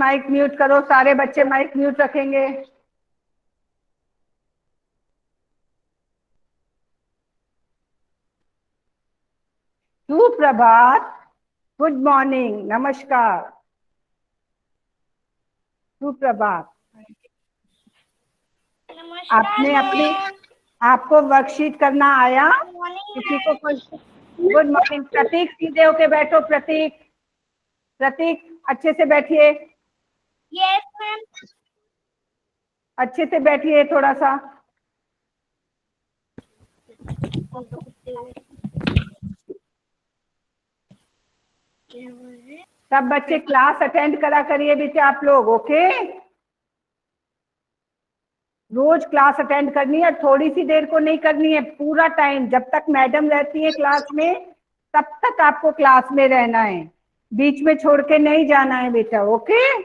Mic mute करो, सारे बच्चे माइक म्यूट रखेंगे। सुप्रभात, गुड मॉर्निंग, नमस्कार, सुप्रभात। आपने अपनी आपको वर्कशीट करना आया? किसी को गुड मॉर्निंग। प्रतीक सीधे होके बैठो। प्रतीक, प्रतीक अच्छे से बैठिए। Yes ma'am. अच्छे से बैठिए थोड़ा सा। सब बच्चे क्लास अटेंड करा करिए बेटे आप लोग, ओके? रोज क्लास अटेंड करनी है, थोड़ी सी देर को नहीं करनी है, पूरा टाइम जब तक मैडम रहती है क्लास में तब तक आपको क्लास में रहना है, बीच में छोड़ के नहीं जाना है बेटा, ओके?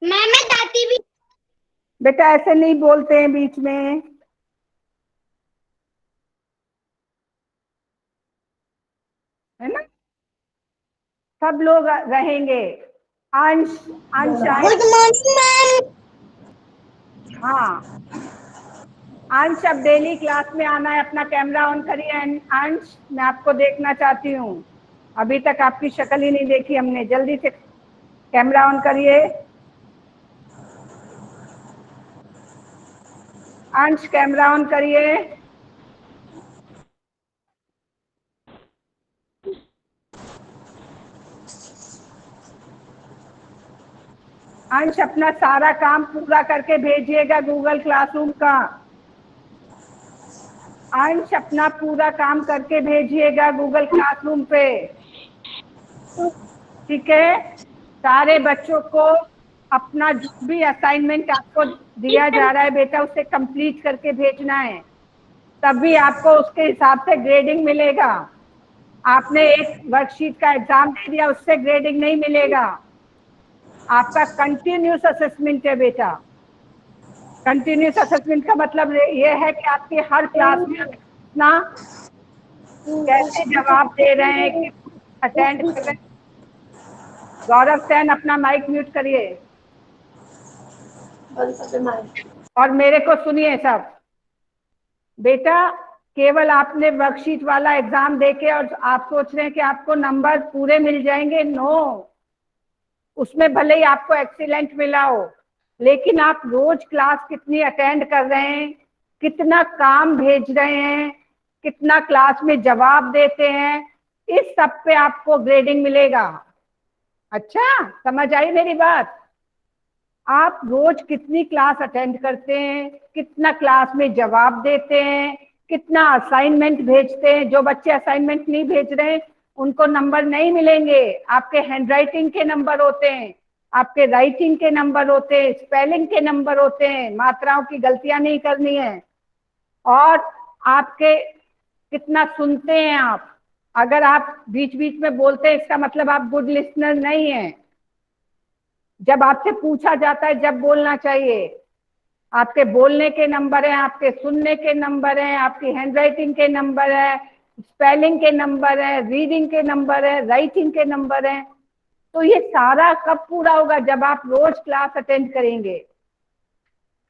मैम मैं दादी भी। बेटा ऐसे नहीं बोलते हैं बीच में, है ना? सब लोग रहेंगे। अंश, अंश आए? Good morning ma'am. हाँ, अंश अब डेली क्लास में आना है। अपना कैमरा ऑन करिए अंश, मैं आपको देखना चाहती हूँ। अभी तक आपकी शक्ल ही नहीं देखी हमने। जल्दी से कैमरा ऑन करिए। अंश कैमरा ऑन करिए। अंश अपना सारा काम पूरा करके भेजिएगा गूगल क्लासरूम का। अंश अपना पूरा काम करके भेजिएगा गूगल क्लासरूम पे, ठीक है? सारे बच्चों को अपना जो भी असाइनमेंट आपको दिया जा रहा है बेटा उसे कंप्लीट करके भेजना है, तभी आपको उसके हिसाब से ग्रेडिंग मिलेगा। आपने एक वर्कशीट का एग्जाम दे दिया, उससे ग्रेडिंग नहीं मिलेगा। आपका कंटिन्यूस असेसमेंट है बेटा। कंटिन्यूस असेसमेंट का मतलब ये है कि आपकी हर क्लास में अपना कैसे जवाब दे रहे हैं, कि अटेंड कर रहे हैं। गौरव सेन अपना माइक म्यूट करिए और मेरे को सुनिए सब। बेटा केवल आपने वर्कशीट वाला एग्जाम देके और आप सोच रहे हैं कि आपको नंबर पूरे मिल जाएंगे, नो। उसमें भले ही आपको एक्सीलेंट मिला हो, लेकिन आप रोज क्लास कितनी अटेंड कर रहे हैं, कितना काम भेज रहे हैं, कितना क्लास में जवाब देते हैं, इस सब पे आपको ग्रेडिंग मिलेगा। अच्छा, समझ आई मेरी बात? आप रोज कितनी क्लास अटेंड करते हैं, कितना क्लास में जवाब देते हैं, कितना असाइनमेंट भेजते हैं। जो बच्चे असाइनमेंट नहीं भेज रहे हैं उनको नंबर नहीं मिलेंगे। आपके हैंडराइटिंग के नंबर होते हैं, आपके राइटिंग के नंबर होते हैं, स्पेलिंग के नंबर होते हैं, मात्राओं की गलतियां नहीं करनी है। और आपके कितना सुनते हैं आप। अगर आप बीच बीच में बोलते हैं इसका मतलब आप गुड लिसनर नहीं है। जब आपसे पूछा जाता है जब बोलना चाहिए। आपके बोलने के नंबर हैं, आपके सुनने के नंबर हैं, आपकी हैंडराइटिंग के नंबर है, स्पेलिंग के नंबर है, रीडिंग के नंबर है, राइटिंग के नंबर हैं। तो ये सारा कब पूरा होगा? जब आप रोज क्लास अटेंड करेंगे।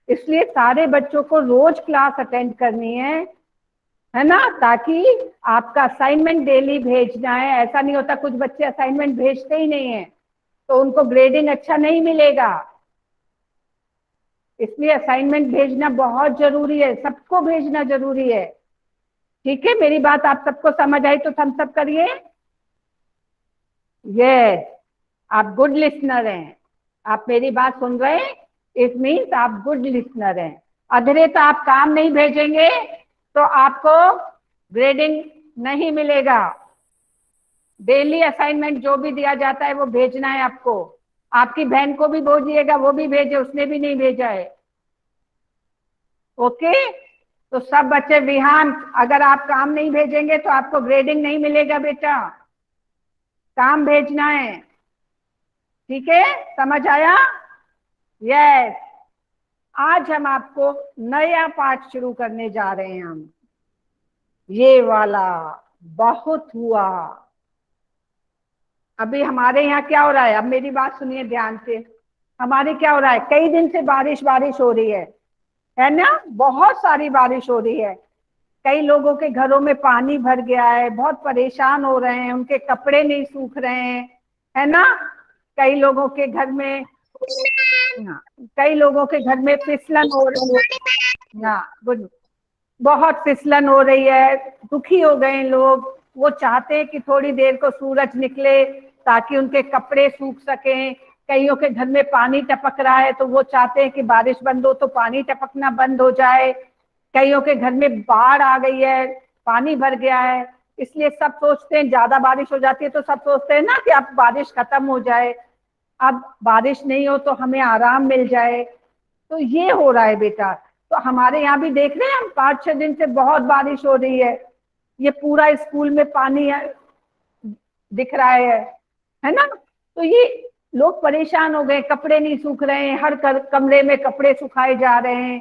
इसलिए सारे बच्चों को रोज क्लास अटेंड करनी है ना? ताकि आपका असाइनमेंट डेली भेजना है। ऐसा नहीं होता, कुछ बच्चे असाइनमेंट भेजते ही नहीं है तो उनको ग्रेडिंग अच्छा नहीं मिलेगा। इसलिए असाइनमेंट भेजना बहुत जरूरी है, सबको भेजना जरूरी है। ठीक है, मेरी बात आप सबको समझ आई तो थम्स अप करिए। यस, आप गुड लिसनर हैं। आप मेरी बात सुन रहे हैं, इट मीन्स आप गुड लिसनर हैं। अधरे तो आप काम नहीं भेजेंगे तो आपको ग्रेडिंग नहीं मिलेगा। डेली असाइनमेंट जो भी दिया जाता है वो भेजना है आपको। आपकी बहन को भी बोलिएगा वो भी भेजे, उसने भी नहीं भेजा है, ओके? तो सब बच्चे विहान, अगर आप काम नहीं भेजेंगे तो आपको ग्रेडिंग नहीं मिलेगा बेटा। काम भेजना है, ठीक है? समझ आया? यस। आज हम आपको नया पाठ शुरू करने जा रहे हैं। हम ये वाला बहुत हुआ। अभी हमारे यहाँ क्या हो रहा है, अब मेरी बात सुनिए ध्यान से। हमारे क्या हो रहा है, कई दिन से बारिश बारिश हो रही है ना, बहुत सारी बारिश हो रही है। कई लोगों के घरों में पानी भर गया है, बहुत परेशान हो रहे हैं, उनके कपड़े नहीं सूख रहे हैं, है ना। कई लोगों के घर में, हाँ, कई लोगों के घर में फिसलन हो रही है, हाँ गुड, बहुत फिसलन हो रही है, दुखी हो गए लोग। वो चाहते हैं कि थोड़ी देर को सूरज निकले ताकि उनके कपड़े सूख सकें। कईयों के घर में पानी टपक रहा है तो वो चाहते हैं कि बारिश बंद हो तो पानी टपकना बंद हो जाए। कईयों के घर में बाढ़ आ गई है, पानी भर गया है, इसलिए सब सोचते हैं, ज्यादा बारिश हो जाती है तो सब सोचते हैं ना कि अब बारिश खत्म हो जाए, अब बारिश नहीं हो तो हमें आराम मिल जाए। तो ये हो रहा है बेटा। तो हमारे यहाँ भी देख रहे हैं हम, 5-6 दिन से बहुत बारिश हो रही है, ये पूरा स्कूल में पानी है, दिख रहा है ना। तो ये लोग परेशान हो गए, कपड़े नहीं सूख रहे हैं, हर कमरे में कपड़े सुखाए जा रहे हैं।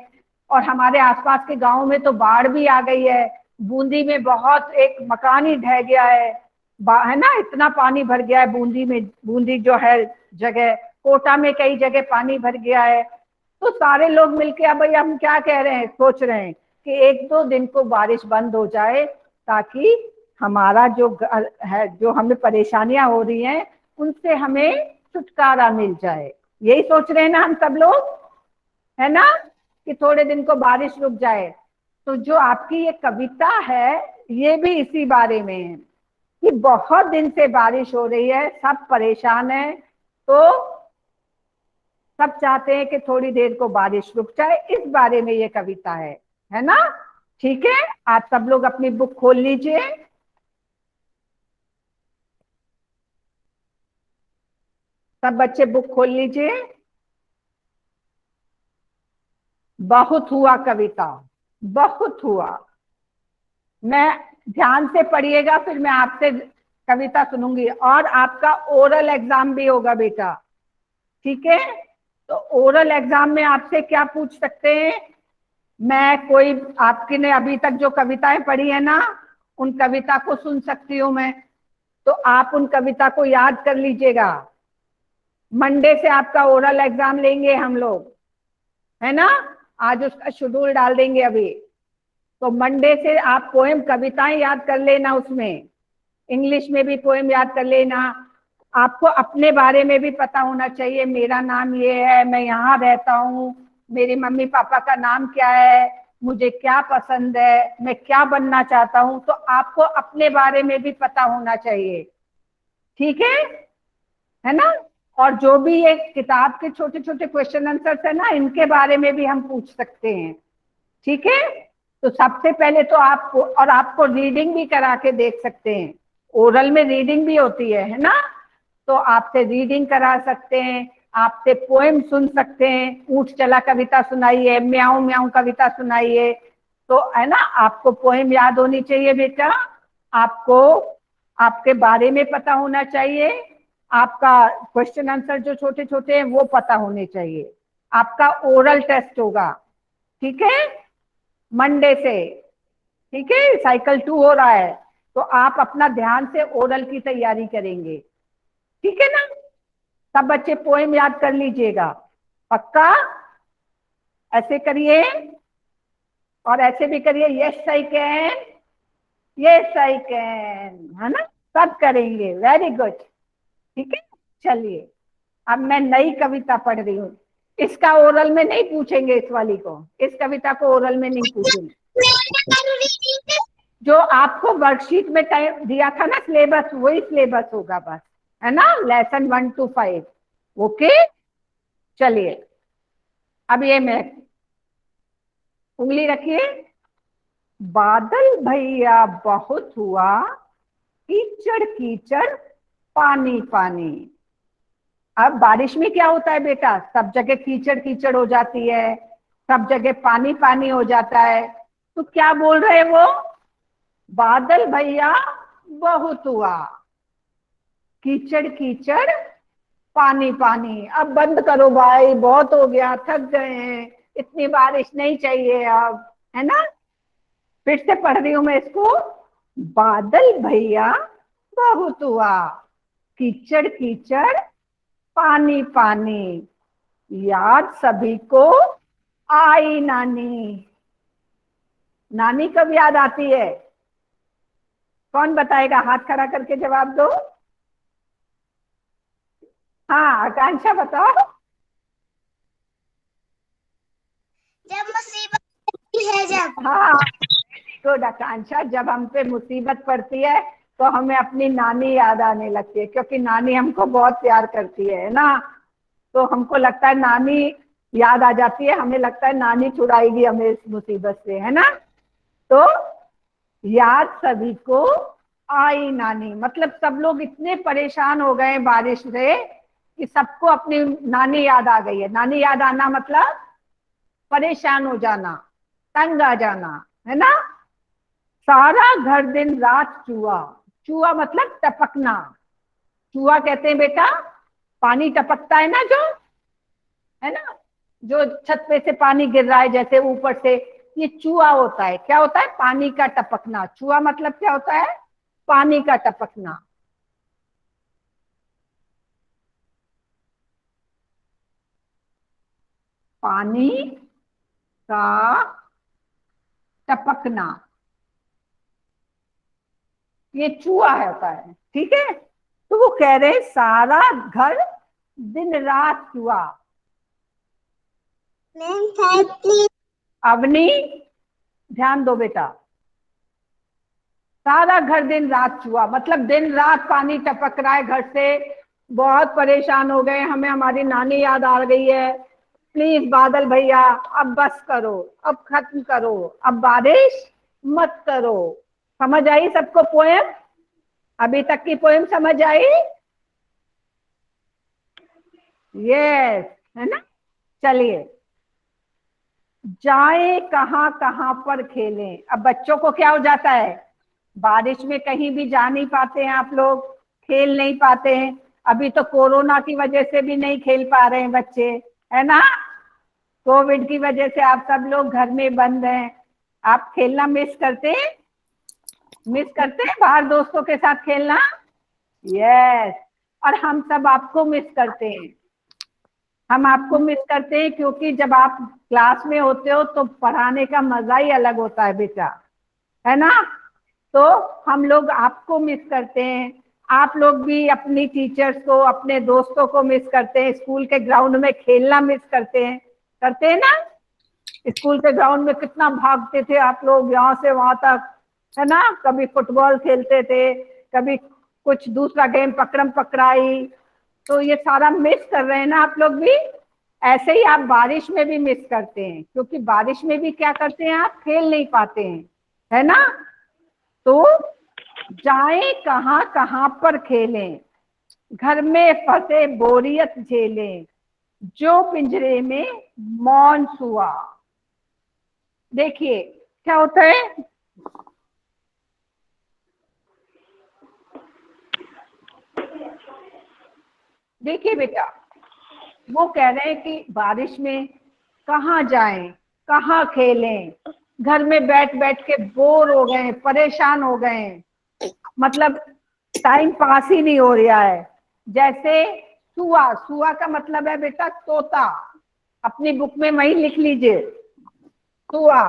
और हमारे आसपास के गांव में तो बाढ़ भी आ गई है, बूंदी में बहुत, एक मकान ही ढह गया है ना, इतना पानी भर गया है बूंदी में, बूंदी जो है जगह, कोटा में कई जगह पानी भर गया है। तो सारे लोग मिलके अब भाई हम क्या कह रहे हैं, सोच रहे हैं कि 1-2 दिन को बारिश बंद हो जाए ताकि हमारा जो है, जो हमें परेशानियां हो रही हैं उनसे हमें छुटकारा मिल जाए। यही सोच रहे हैं ना हम सब लोग, है ना, कि थोड़े दिन को बारिश रुक जाए। तो जो आपकी ये कविता है ये भी इसी बारे में है कि बहुत दिन से बारिश हो रही है, सब परेशान है, तो सब चाहते हैं कि थोड़ी देर को बारिश रुक जाए, इस बारे में ये कविता है ना। ठीक है, आप सब लोग अपनी बुक खोल लीजिए। सब बच्चे बुक खोल लीजिए। बहुत हुआ कविता, बहुत हुआ। मैं, ध्यान से पढ़िएगा, फिर मैं आपसे कविता सुनूंगी और आपका ओरल एग्जाम भी होगा बेटा, ठीक है। तो ओरल एग्जाम में आपसे क्या पूछ सकते हैं, मैं कोई, आपकी ने अभी तक जो कविताएं पढ़ी है ना, उन कविता को सुन सकती हूँ मैं, तो आप उन कविता को याद कर लीजिएगा। मंडे से आपका ओरल एग्जाम लेंगे हम लोग, है ना, आज उसका शेड्यूल डाल देंगे अभी। तो मंडे से आप पोएम, कविताएं याद कर लेना, उसमें इंग्लिश में भी पोएम याद कर लेना। आपको अपने बारे में भी पता होना चाहिए, मेरा नाम ये है, मैं यहाँ रहता हूँ, मेरे मम्मी पापा का नाम क्या है, मुझे क्या पसंद है, मैं क्या बनना चाहता हूँ, तो आपको अपने बारे में भी पता होना चाहिए, ठीक है ना। और जो भी ये किताब के छोटे छोटे क्वेश्चन आंसर्स है ना, इनके बारे में भी हम पूछ सकते हैं, ठीक है। तो सबसे पहले तो आपको, और आपको रीडिंग भी करा के देख सकते हैं, ओरल में रीडिंग भी होती है ना, तो आपसे रीडिंग करा सकते हैं, आपसे पोएम सुन सकते हैं, ऊंट चला कविता सुनाइए, म्याऊं म्याऊं कविता सुनाइए, तो है ना। आपको पोएम याद होनी चाहिए बेटा, आपको आपके बारे में पता होना चाहिए, आपका क्वेश्चन आंसर जो छोटे छोटे हैं वो पता होने चाहिए। आपका ओरल टेस्ट होगा, ठीक है, मंडे से, ठीक है, साइकिल 2 हो रहा है, तो आप अपना ध्यान से ओरल की तैयारी करेंगे, ठीक है ना। सब बच्चे पोएम याद कर लीजिएगा, पक्का, ऐसे करिए और ऐसे भी करिए, yes I can, yes I can, है ना, सब करेंगे, वेरी गुड, ठीक है। चलिए, अब मैं नई कविता पढ़ रही हूँ, इसका ओरल में नहीं पूछेंगे, इस वाली को, इस कविता को ओरल में नहीं पूछेंगे। जो आपको वर्कशीट में टाइम दिया था ना सिलेबस, वही सिलेबस होगा बस, है ना, लेसन 1 to 5, ओके। चलिए, अब ये मैं, उंगली रखिए। बादल भैया बहुत हुआ, कीचड़ कीचड़ पानी पानी। अब बारिश में क्या होता है बेटा, सब जगह कीचड़ कीचड़ हो जाती है, सब जगह पानी पानी हो जाता है, तो क्या बोल रहे वो, बादल भैया बहुत हुआ, कीचड़ कीचड़ पानी पानी। अब बंद करो भाई, बहुत हो गया, थक गए हैं, इतनी बारिश नहीं चाहिए अब, है ना। फिर से पढ़ रही हूं मैं इसको, बादल भैया बहुत हुआ, कीचड़ कीचड़ पानी पानी, याद सभी को आई नानी। नानी कब याद आती है? कौन बताएगा? हाथ खड़ा करके जवाब दो। हाँ आकांक्षा बताओ। जब मुसीबत होती है, जब। हाँ गुड आकांक्षा, जब हम पे मुसीबत पड़ती है तो हमें अपनी नानी याद आने लगती है, क्योंकि नानी हमको बहुत प्यार करती है ना। तो हमको लगता है नानी याद आ जाती है, हमें लगता है नानी छुड़ाएगी हमें इस मुसीबत से, है ना। तो याद सभी को आई नानी, मतलब सब लोग इतने परेशान हो गए बारिश से कि सबको अपनी नानी याद आ गई है। नानी याद आना मतलब परेशान हो जाना, तंग आ जाना, है ना। सारा घर दिन रात चूहा, चूहा मतलब टपकना। चूहा कहते हैं बेटा पानी टपकता है ना, जो है ना, जो छत पे से पानी गिर रहा है जैसे ऊपर से, ये चूहा होता है। क्या होता है? पानी का टपकना। चूहा मतलब क्या होता है? पानी का टपकना। पानी का टपकना, ये चूहा होता है, ठीक है। तो वो कह रहे सारा घर दिन रात चूहा। मैम साहब प्लीज। अवनी ध्यान दो बेटा, सारा घर दिन रात चूहा मतलब दिन रात पानी टपक रहा है घर से। बहुत परेशान हो गए, हमें हमारी नानी याद आ गई है। प्लीज बादल भैया अब बस करो, अब खत्म करो, अब बारिश मत करो। समझ आई सबको पोएम? अभी तक की पोएम समझ आई? यस, है ना। चलिए, जाए कहां कहां पर खेलें। अब बच्चों को क्या हो जाता है, बारिश में कहीं भी जा नहीं पाते हैं आप लोग, खेल नहीं पाते हैं। अभी तो कोरोना की वजह से भी नहीं खेल पा रहे हैं बच्चे, है ना। कोविड की वजह से आप सब लोग घर में बंद हैं। आप खेलना मिस करते हैं? मिस करते हैं बाहर दोस्तों के साथ खेलना? यस। और हम सब आपको मिस करते हैं। हम आपको मिस करते हैं क्योंकि जब आप क्लास में होते हो तो पढ़ाने का मजा ही अलग होता है बेटा, है ना। तो हम लोग आपको मिस करते हैं। आप लोग भी अपनी टीचर्स को, अपने दोस्तों को मिस करते हैं। स्कूल के ग्राउंड में खेलना मिस करते हैं ना। स्कूल के ग्राउंड में कितना भागते थे आप लोग, यहाँ से वहां तक, है ना। कभी फुटबॉल खेलते थे, कभी कुछ दूसरा गेम, पकड़म पकड़ाई। तो ये सारा मिस कर रहे हैं ना आप लोग भी। ऐसे ही आप बारिश में भी मिस करते हैं, क्योंकि बारिश में भी क्या करते हैं, आप खेल नहीं पाते हैं, है ना। तो जाएं कहां कहां पर खेलें, घर में फंसे बोरियत झेलें, जो पिंजरे में मौन सुआ। देखिए क्या होता है, देखिए बेटा, वो कह रहे हैं कि बारिश में कहाँ जाएं, कहाँ खेलें, घर में बैठ बैठ के बोर हो गए, परेशान हो गए, मतलब टाइम पास ही नहीं हो रहा है। जैसे सुआ, सुआ का मतलब है बेटा तोता। अपनी बुक में वही लिख लीजिए, सुआ।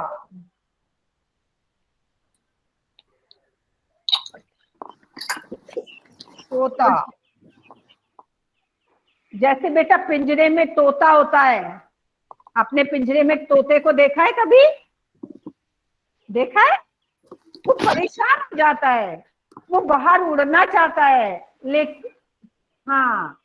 तोता, जैसे बेटा पिंजरे में तोता होता है। आपने पिंजरे में तोते को देखा है कभी? देखा है? वो परेशान हो जाता है, वो बाहर उड़ना चाहता है, लेकिन हाँ,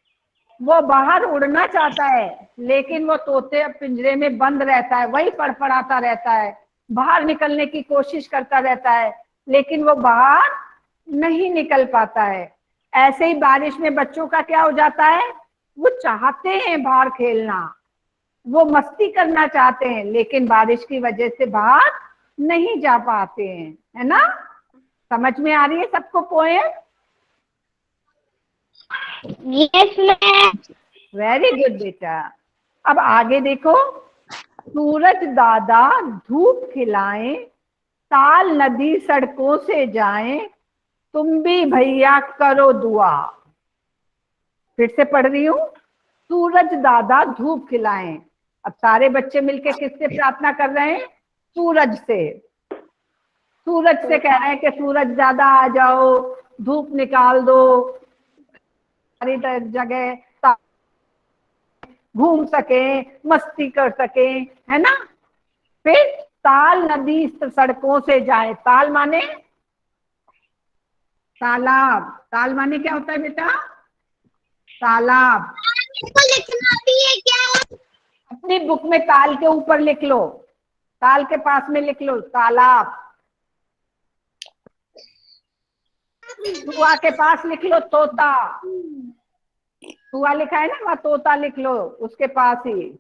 वो बाहर उड़ना चाहता है, लेकिन वो तोते पिंजरे में बंद रहता है, वही फड़फड़ाता रहता है, बाहर निकलने की कोशिश करता रहता है, लेकिन वो बाहर नहीं निकल पाता है। ऐसे ही बारिश में बच्चों का क्या हो जाता है, वो चाहते हैं बाहर खेलना, वो मस्ती करना चाहते हैं, लेकिन बारिश की वजह से बाहर नहीं जा पाते हैं, है ना। समझ में आ रही है सबको poem? Yes ma'am. Very good बेटा। अब आगे देखो, सूरज दादा धूप खिलाएं, ताल नदी सड़कों से जाएं, तुम भी भैया करो दुआ। फिर से पढ़ रही हूँ, सूरज दादा धूप खिलाएं। अब सारे बच्चे मिलके किससे प्रार्थना कर रहे हैं? सूरज से। सूरज से कह रहे हैं कि सूरज दादा आ जाओ, धूप निकाल दो, सारी जगह घूम सके, मस्ती कर सके, है ना। फिर ताल नदी सड़कों से जाए। ताल माने तालाब। ताल माने क्या होता है बेटा? तालाब। इसको लिखना भी है क्या? अपनी बुक में ताल के ऊपर लिख लो, ताल के पास में लिख लो तालाब। तुआ के पास लिख लो तोता। तुआ लिखा है ना, वहां तोता लिख लो उसके पास ही।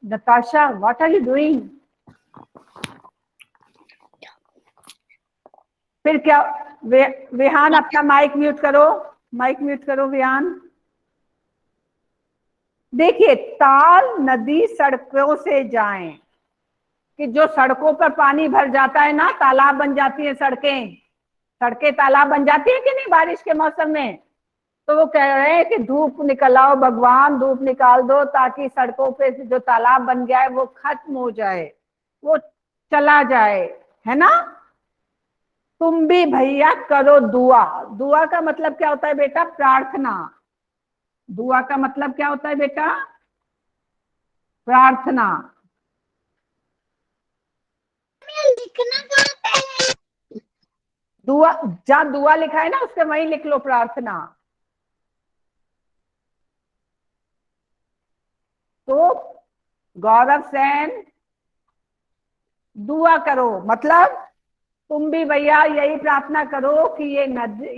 Natasha, what are you doing? फिर क्या? विहान अपना माइक म्यूट करो, माइक म्यूट करो विहान। देखिए, ताल नदी सड़कों से जाएं, कि जो सड़कों पर पानी भर जाता है ना, तालाब बन जाती है सड़कें। सड़कें तालाब बन जाती है कि नहीं बारिश के मौसम में? तो वो कह रहे हैं कि धूप निकलाओ भगवान, धूप निकाल दो, ताकि सड़कों पे जो तालाब बन गया है वो खत्म हो जाए, वो चला जाए, है ना। तुम भी भैया करो दुआ। दुआ का मतलब क्या होता है बेटा? प्रार्थना। दुआ का मतलब क्या होता है बेटा? प्रार्थना। लिखना कहाँ पे है? दुआ, जहां दुआ लिखा है ना उसके वहीं लिख लो प्रार्थना। तो गौरव सेन, दुआ करो मतलब तुम भी भैया यही प्रार्थना करो कि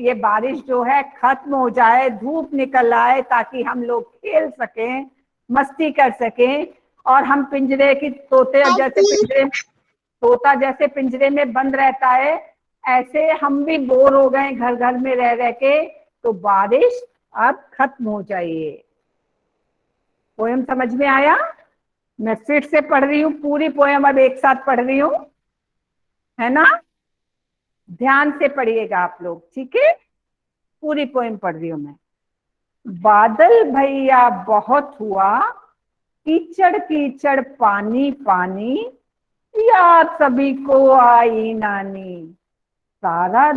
ये बारिश जो है खत्म हो जाए, धूप निकल आए, ताकि हम लोग खेल सकें, मस्ती कर सकें, और हम पिंजरे की तोता जैसे पिंजरे में बंद रहता है, ऐसे हम भी बोर हो गए घर घर में रह रह के, तो बारिश अब खत्म हो जाइए। पोयम समझ में आया? मैं फिर से पढ़ रही हूँ, पूरी पोयम अब एक साथ पढ़ रही हूँ, है ना। ध्यान से पढ़िएगा आप लोग, ठीक है। पूरी पोयम पढ़ रही हूं मैं। बादल भैया बहुत हुआ, कीचड़ कीचड़ पानी पानी, याद सभी को आई नानी। सारा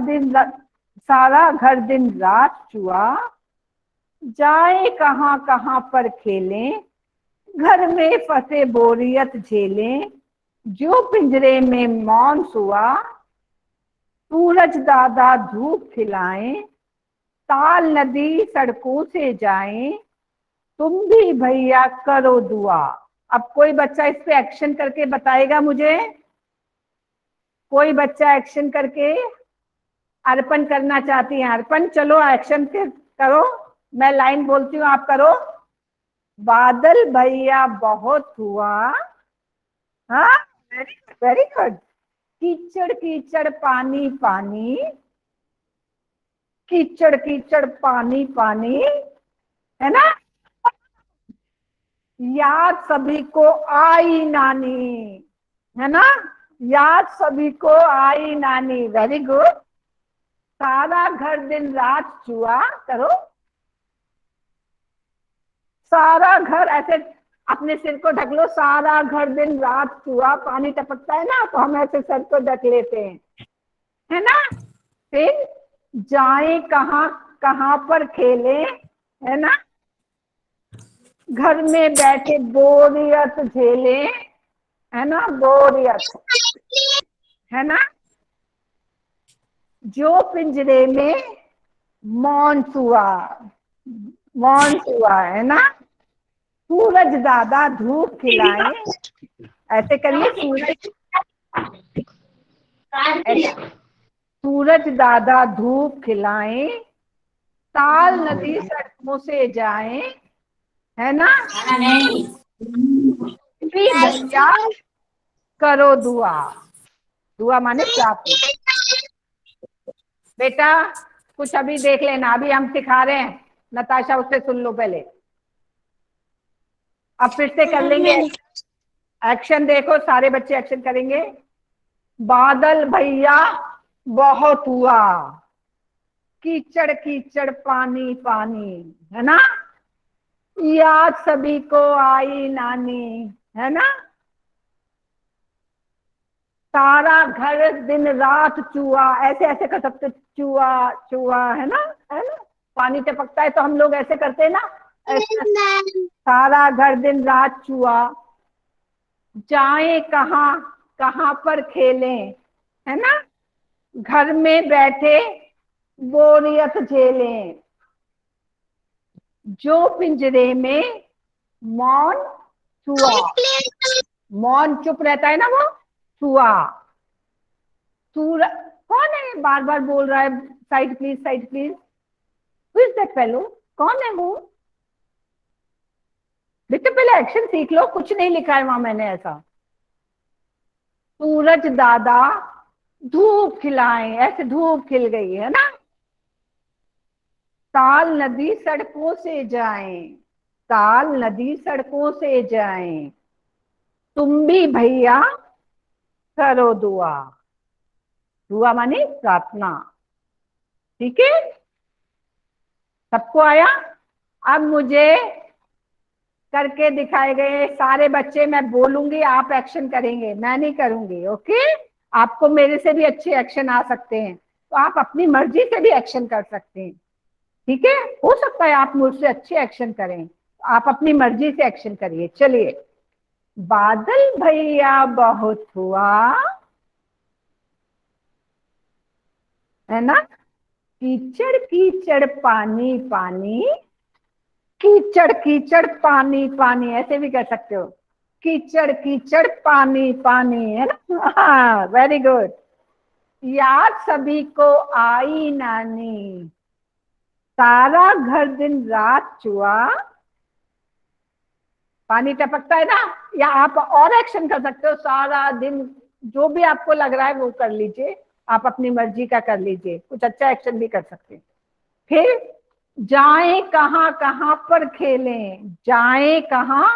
घर दिन रात चुआ, जाए कहाँ कहाँ पर खेलें, घर में फंसे बोरियत झेलें, जो पिंजरे में मौन सुआ, सूरज दादा धूप खिलाएं, ताल नदी सड़कों से जाएं, तुम भी भैया करो दुआ। अब कोई बच्चा इस पे एक्शन करके बताएगा मुझे? कोई बच्चा एक्शन करके? अर्पण करना चाहती है? अर्पण चलो एक्शन करो, मैं लाइन बोलती हूँ आप करो। बादल भैया बहुत हुआ, हाँ वेरी गुड वेरी गुड। कीचड़ कीचड़ पानी पानी, कीचड़ कीचड़ पानी पानी, है ना। याद सभी को आई नानी, है ना। याद सभी को आई नानी, वेरी गुड। सारा घर दिन रात चुआ, करो। सारा घर, ऐसे अपने सिर को ढक लो, सारा घर दिन रात चुआ, पानी टपकता है ना तो हम ऐसे सर को ढक लेते हैं, है ना। फिर जाए कहाँ कहाँ पर खेले, है ना, घर में बैठे बोरियत झेले, है ना, बोरियत, है ना, जो पिंजरे में मौन हुआ, मौन हुआ, है ना। सूरज दादा धूप खिलाए, ऐसे करिए सूरज दादा धूप खिलाए, ताल नदी सड़कों से जाए, है ना, भैया करो दुआ। धुआं माने प्राप्त। बेटा कुछ अभी देख लेना, अभी हम सिखा रहे हैं, नताशा उससे सुन लो पहले, अब फिर से कर लेंगे। एक्शन देखो, सारे बच्चे एक्शन करेंगे। बादल भैया बहुत हुआ, कीचड़ कीचड़ पानी पानी, है ना, याद सभी को आई नानी, है ना, सारा घर दिन रात चुआ, ऐसे ऐसे कर सकते, चुआ चुआ, है ना, है ना, पानी टपकता है तो हम लोग ऐसे करते हैं ना, ऐसे, सारा घर दिन रात चुआ, जाए कहाँ कहाँ पर खेलें, है ना, घर में बैठे बोरियत झेलें, जो पिंजरे में मौन चुआ, मौन चुप रहता है ना वो, चुआ, सूर, कौन है बार बार बोल रहा है, side please side please, who is that fellow, कौन है वो, बेटा पहले एक्शन सीख लो, कुछ नहीं लिखा है वहां मैंने ऐसा। सूरज दादा धूप खिलाएं, ऐसे धूप खिल गई है ना, ताल नदी सड़कों से जाएं, ताल नदी सड़कों से जाएं, तुम भी भैया करो दुआ, दुआ माने प्रार्थना, ठीक है, सबको आया। अब मुझे करके दिखाए गए सारे बच्चे, मैं बोलूंगी आप एक्शन करेंगे, मैं नहीं करूंगी, ओके। आपको मेरे से भी अच्छे एक्शन आ सकते हैं, तो आप अपनी मर्जी से भी एक्शन कर सकते हैं, ठीक है, हो सकता है आप मुझसे अच्छे एक्शन करें, तो आप अपनी मर्जी से एक्शन करिए। चलिए, बादल भैया बहुत हुआ, है ना, कीचड़ कीचड़ पानी पानी, कीचड़ कीचड़ पानी पानी, ऐसे भी कर सकते हो, कीचड़ कीचड़ पानी पानी, है ना, हाँ वेरी गुड, याद सभी को आई नानी, सारा घर दिन रात चुआ, पानी टपकता है ना, या आप और एक्शन कर सकते हो, सारा दिन, जो भी आपको लग रहा है वो कर लीजिए, आप अपनी मर्जी का कर लीजिए, कुछ अच्छा एक्शन भी कर सकते हैं। फिर जाए कहाँ कहाँ पर खेलें, जाए कहाँ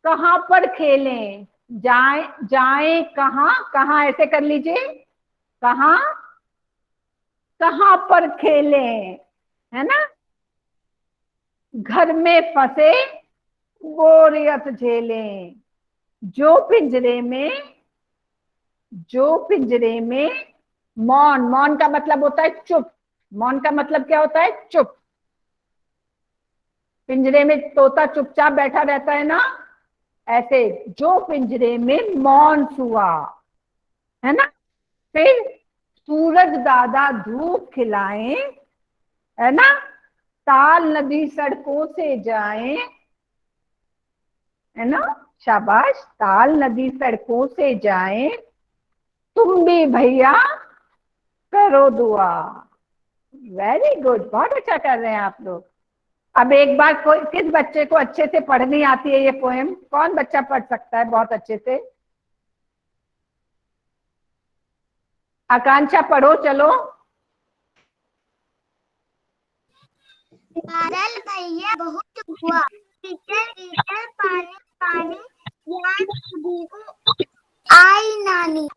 कहाँ पर खेलें, जाए जाए कहाँ कहाँ, ऐसे कर लीजिए, कहाँ कहाँ पर खेलें, है ना, घर में फंसे बोरियत झेलें, जो पिंजरे में, जो पिंजरे में मौन, मौन का मतलब होता है चुप, मौन का मतलब क्या होता है, चुप, पिंजरे में तोता चुपचाप बैठा रहता है ना, ऐसे, जो पिंजरे में मौन हुआ, है ना, फिर सूरज दादा धूप खिलाएं, है ना, ताल नदी सड़कों से जाएं, है ना, शाबाश, ताल नदी सड़कों से जाएं, तुम भी भैया करो दुआ, वेरी गुड, बहुत अच्छा कर रहे हैं आप लोग। अब एक बार कोई, किस बच्चे को अच्छे से पढ़नी आती है ये पोएम, कौन बच्चा पढ़ सकता है बहुत अच्छे से, आकांक्षा पढ़ो चलो। बादल भैया बहुत हुआ, कीचड़ कीचड़ पानी पानी, याद सभी को आई नानी।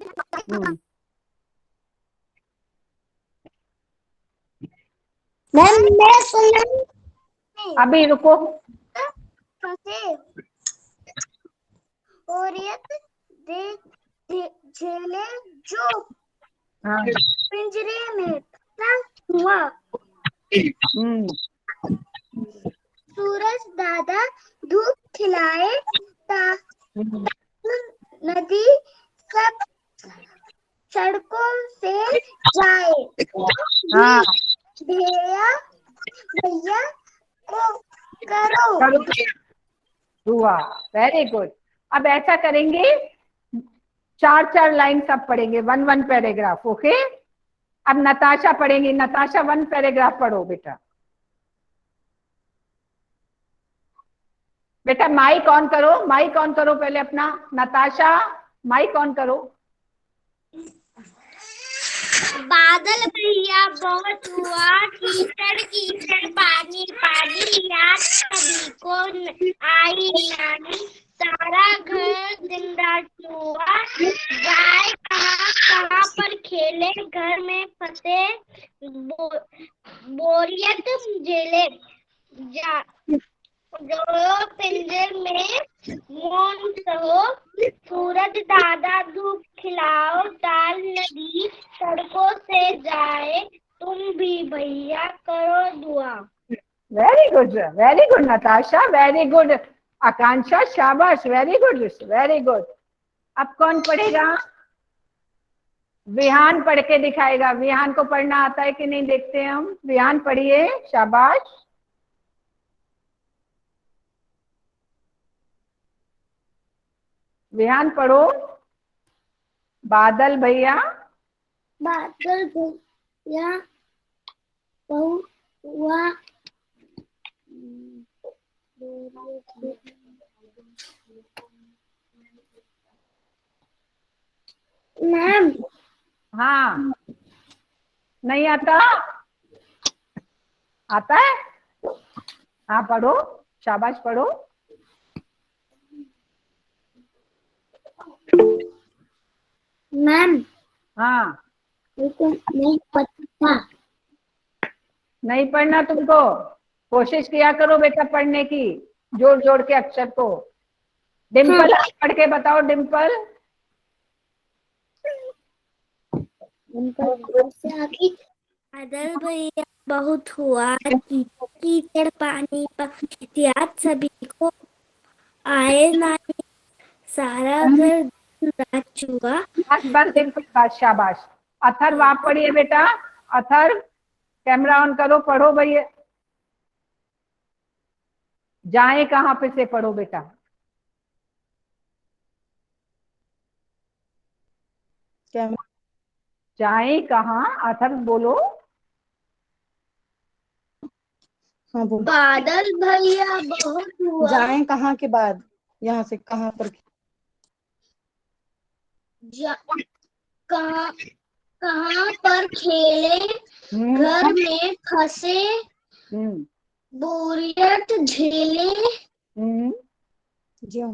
मैम मैं सुना अभी रुको, फंसे बोरियत दे झेले, जो हाँ, पिंजरे में फंसा हुआ, सूरज दादा धूप खिलाए, नदी सब सड़कों से जाए, हाँ, भैया भैया को करो हुआ, वेरी गुड। अब ऐसा करेंगे, चार चार लाइन सब पढ़ेंगे, वन वन पैराग्राफ, ओके। अब नताशा पढ़ेंगी, नताशा वन पैराग्राफ पढ़ो बेटा, बेटा माइक ऑन करो, माइक ऑन करो पहले अपना, नताशा माइक ऑन करो, बादल भैया बहुत हुआ, कीचड़ कीचड़ पानी पानी, याद सभी को आई नानी। सारा घर दिन रात हुआ, गाय कहाँ कहाँ पर खेले, घर में फंसे बोरियत झेले। जा जो पिंजर में मौन सहो, सूरज दादा धूप खिलाओ, ताल नदी सड़कों से जाए, तुम भी भैया करो दुआ। Very good Natasha, very good Akanksha, शाबाश, वेरी गुड, वेरी गुड। अब कौन पढ़ेगा? विहान पढ़ के दिखाएगा। विहान को पढ़ना आता है कि नहीं देखते हैं हम। विहान पढ़िए, शाबाश। विहान पढ़ो। बादल भैया बहुत हुआ, मैम। हाँ, नहीं आता? आता है? हाँ पढ़ो, शाबाश पढ़ो। मैम हाँ, नहीं पता। नहीं पढ़ना तुमको? कोशिश किया करो बेटा पढ़ने की, जोड़ जोड़ के अक्षर को। डिम्पल पढ़ के बताओ। डिम्पल बादल भैया बहुत हुआ, कीचड़ पानी याद सभी को आए नानी। सारा घर दिन रात हुआ। बस बस डिम्पल, बस शाबाश। अथर्व आप पढ़िए बेटा। अथर्व कैमरा ऑन करो, पढ़ो भैया। जाए कहाँ पे से पढ़ो बेटा। जाए कहाँ? अथर्व बोलो। हाँ बोल। बादल भैया बहुत हुआ। जाएं कहाँ के बाद, यहाँ से कहाँ पर? कहाँ कहाँ पर खेले, घर में फंसे बोरियत झेले। जो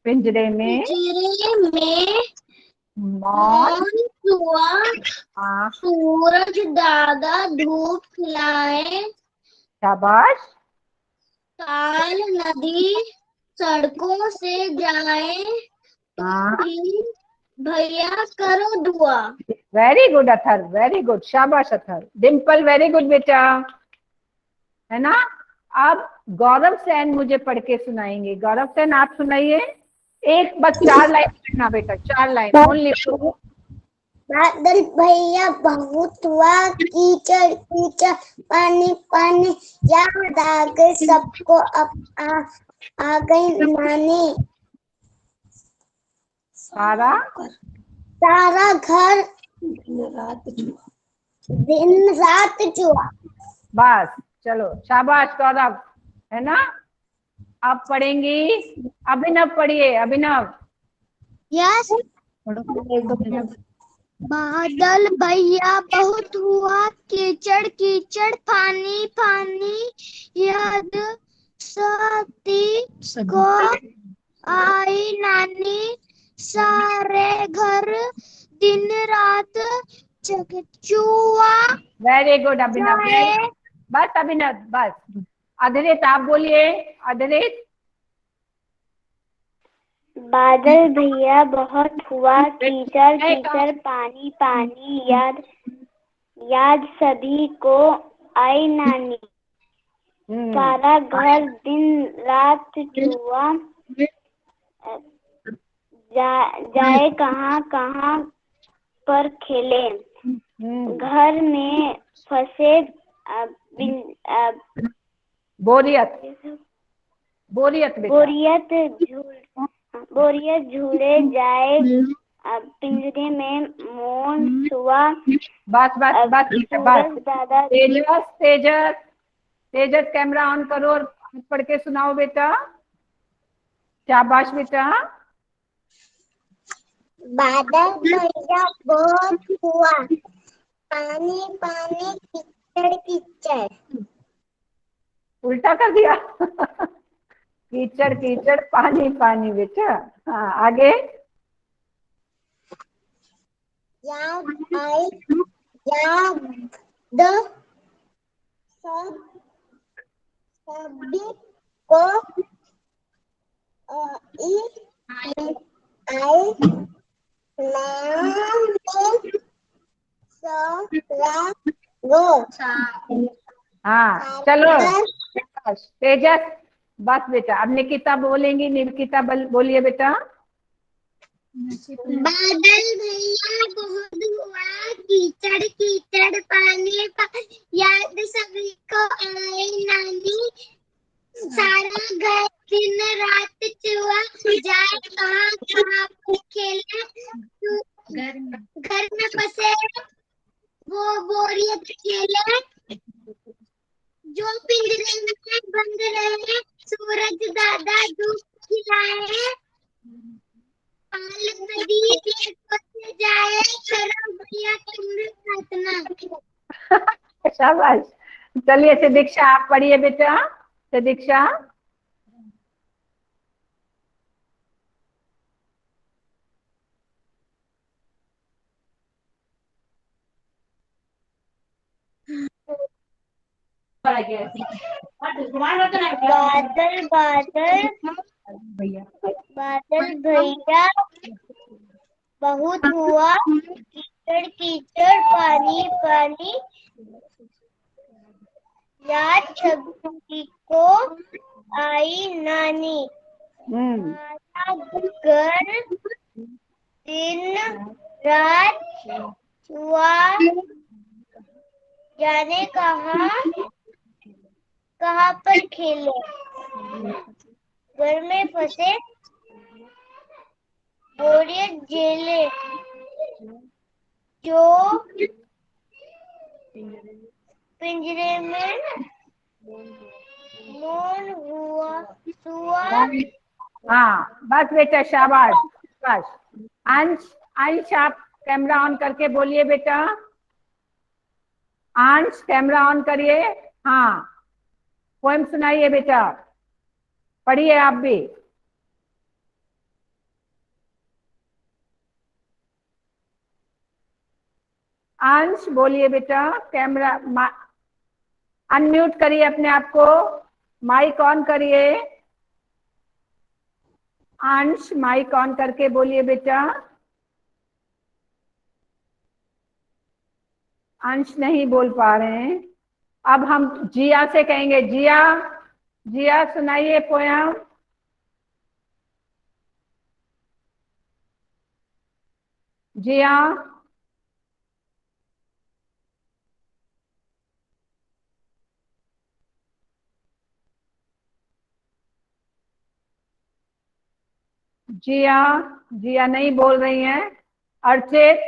पिंजरे में मौन हुआ, हाँ, सूरज दादा धूप खिलाए, शाबाश। ताल नदी सड़कों से जाए, हाँ, भैया करो दुआ। Very good Atharva, very good, शाबाश अथर्व। डिम्पल वेरी गुड बेटा, है ना। अब गौरव सैन मुझे पढ़ के सुनाएंगे। गौरव सैन आप सुनाइए। एक बस 4 लाइन पढ़ना बेटा, 4 लाइन ओनली। बादल भैया बहुत हुआ, कीचड़ कीचड़ पानी पानी, याद आ गई सबको अब आ गई नानी। सारा घर दिन रात जुआ। बस चलो, शाबाश गौरव, है ना। अब पढ़ेंगी अभिनव। पढ़िए अभिनव। यस। बादल भैया बहुत हुआ, कीचड़ कीचड़ पानी पानी, याद सती को आई नानी। सारे घर दिन रात चकचुआ। वेरी गुड अभिनव। बस अभिनव बस। अधरित आप बोलिए। अधरित। बादल भैया बहुत हुआ, कीचड़ कीचड़ पानी पानी, याद सभी को आई नानी। सारा घर दिन रात जुआ, जाए कहाँ कहाँ पर खेले, घर में फंसे बोरियत बोरियत झूले जाए, पिंजरे में मौन हुआ। बस बस बस बस। दादा तेजस कैमरा ऑन करो और पढ़ के सुनाओ बेटा। शाबाश बेटा। बादल भैया बहुत हुआ, पानी पानी कीचड़ कीचड़। उल्टा कर दिया। कीचड़ कीचड़ पानी पानी बेटा। हाँ आगे। याद आई याद सब सभी को आई आई नाम में सरा गो। हाँ चलो तेजस, बस बेटा। अब निकिता बोलेंगी। निकिता बोलिए बेटा। बादल भैया बहुत हुआ, कीचड़ कीचड़ पानी याद सभी को आई नानी, सारा घर दिन रात चुआ, जाए कहाँ कहाँ पर खेले, घर में फंसे वो बोरियत खेले, जो पिंजरे में बंद रहे, सूरज दादा धूप खिलाए, पालक नदी से जाए, करो भैया तुम प्रार्थना। शाबाश। चलिए सिदीक्षा आप पढ़िए बेटा। सिदीक्षा। बादल बादल बादल भैया बहुत हुआ, कीचड़ कीचड़ पानी पानी, याद सभी को आई नानी, सारा घर दिन रात हुआ, जाने कहाँ पर खेले, घर में फंसे बोरियत झेले, जो पिंजरे में मौन हुआ। हाँ बस बेटा शाबाश। बस अंश, अंश आप कैमरा ऑन करके बोलिए बेटा। अंश कैमरा ऑन करिए। हाँ पोएम सुनाइए बेटा। पढ़िए आप भी। अंश बोलिए बेटा। कैमरा अनम्यूट करिए अपने आप को। माइक ऑन करिए। अंश माइक ऑन करके बोलिए बेटा। अंश नहीं बोल पा रहे हैं। अब हम जिया से कहेंगे। जिया, जिया सुनाइए पोयम। जिया। जिया, जिया नहीं बोल रही हैं। अर्चित,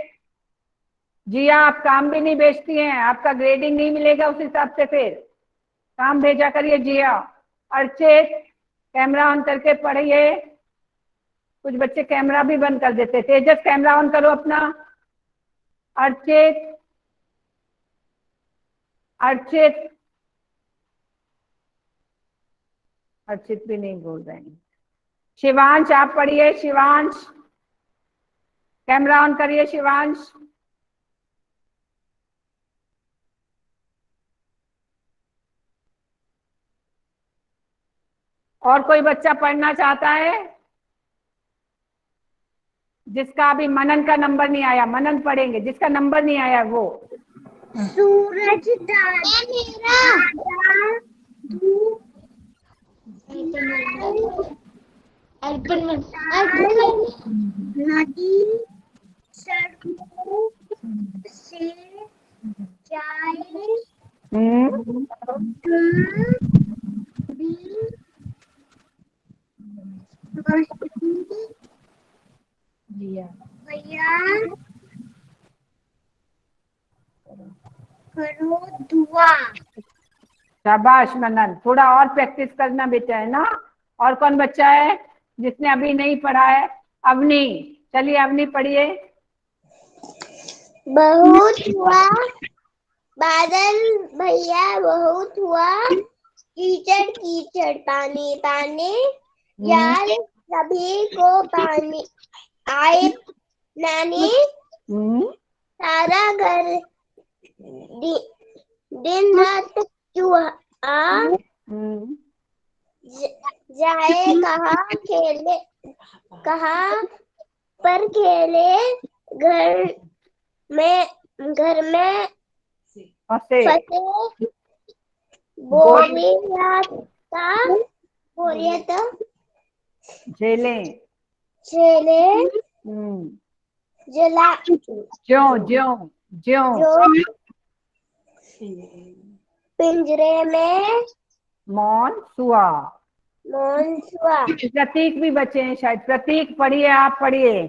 जिया आप काम भी नहीं भेजती हैं, आपका ग्रेडिंग नहीं मिलेगा उस हिसाब से। फिर काम भेजा करिए जिया। अर्चित कैमरा ऑन करके पढ़िए। कुछ बच्चे कैमरा भी बंद कर देते। तेजस कैमरा ऑन करो अपना। अर्चित, अर्चित, अर्चित भी नहीं बोल रहे हैं। शिवांश आप पढ़िए। शिवांश कैमरा ऑन करिए। शिवांश। और कोई बच्चा पढ़ना चाहता है? जिसका अभी मनन का नंबर नहीं आया, मनन पढ़ेंगे। जिसका नंबर नहीं आया वो। सूरज दादा नदी सड़कों से जाए, तुम भी भैया करो दुआ। शाबाश मनन, थोड़ा और प्रैक्टिस करना बेटा, है ना। और कौन बच्चा है जिसने अभी नहीं पढ़ा है? अवनी, चलिए अवनी पढ़िए। बहुत हुआ बादल भैया, बहुत हुआ कीचड़ कीचड़, पानी पानी यार सभी को पानी आए नानी, सारा घर दिन रात चूहा जाए कहाँ पर खेले, घर में फंसे बोरियत झेले जला ज्यों पिंजरे में मौन सुआ। मौनसुआ। प्रतीक भी बचे हैं शायद। प्रतीक पढ़िए, आप पढ़िए।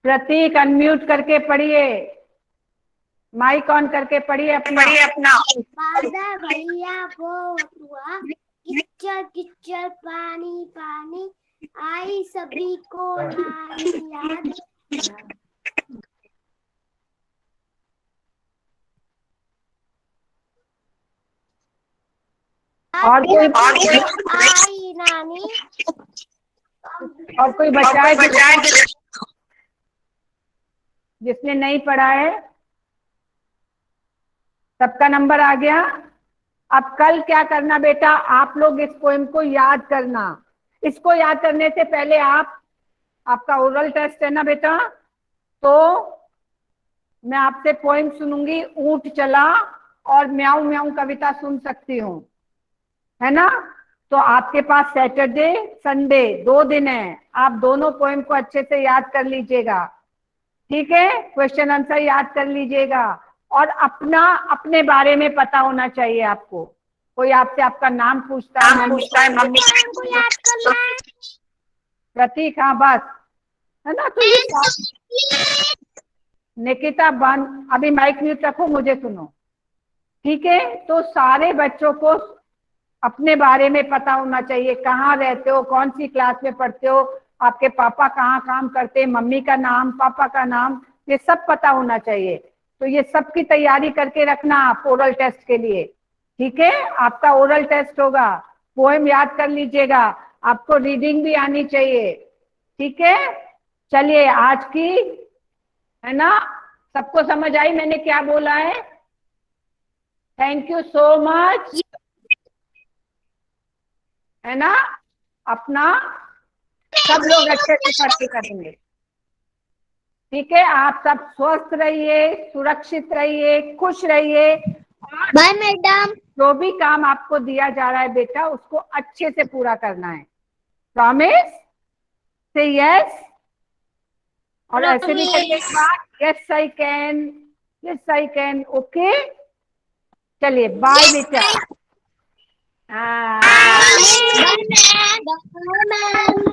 प्रतीक अनम्यूट करके पढ़िए, माइक ऑन करके पढ़िए अपना। बादल भैया बहुत हुआ किच्चर किच्चर, पानी पानी आई सभी को नानी याद। और कोई आई नानी। और कोई बचा है जिसने नहीं पढ़ा है? सबका नंबर आ गया। अब कल क्या करना बेटा, आप लोग इस पोएम को याद करना। इसको याद करने से पहले आपका ओरल टेस्ट है ना बेटा, तो मैं आपसे पोएम सुनूंगी। ऊंट चला और म्याऊं म्याऊं कविता सुन सकती हूँ, है ना? तो आपके पास सैटरडे संडे 2 दिन है, आप दोनों पोएम को अच्छे से याद कर लीजिएगा। ठीक है, क्वेश्चन आंसर याद कर लीजिएगा। और अपने बारे में पता होना चाहिए आपको। कोई आपसे आपका नाम पूछता है, मम्मी को याद करना है। प्रतीक, हाँ बस, है ना? तो ये निकिता बंद, अभी माइक म्यूट रखो, मुझे सुनो, ठीक है? तो सारे बच्चों को अपने बारे में पता होना चाहिए। कहाँ रहते हो, कौन सी क्लास में पढ़ते हो, आपके पापा कहाँ काम करते हैं, मम्मी का नाम, पापा का नाम, ये सब पता होना चाहिए। तो ये सब की तैयारी करके रखना आप ओरल टेस्ट के लिए। ठीक है, आपका ओरल टेस्ट होगा। पोएम याद कर लीजिएगा, आपको रीडिंग भी आनी चाहिए। ठीक है, चलिए आज की, है ना, सबको समझ आई मैंने क्या बोला है? थैंक यू सो मच, है ना? अपना सब लोग अच्छे से पढ़ाई करेंगे। ठीक है, आप सब स्वस्थ रहिए, सुरक्षित रहिए, खुश रहिए। Bye madam. जो भी काम आपको दिया जा रहा है बेटा, उसको अच्छे से पूरा करना है। प्रॉमिस? से यस। और ऐसे भी करने के बाद yes I can, yes I can. Okay, चलिए बाय बेटा। Bye ma'am.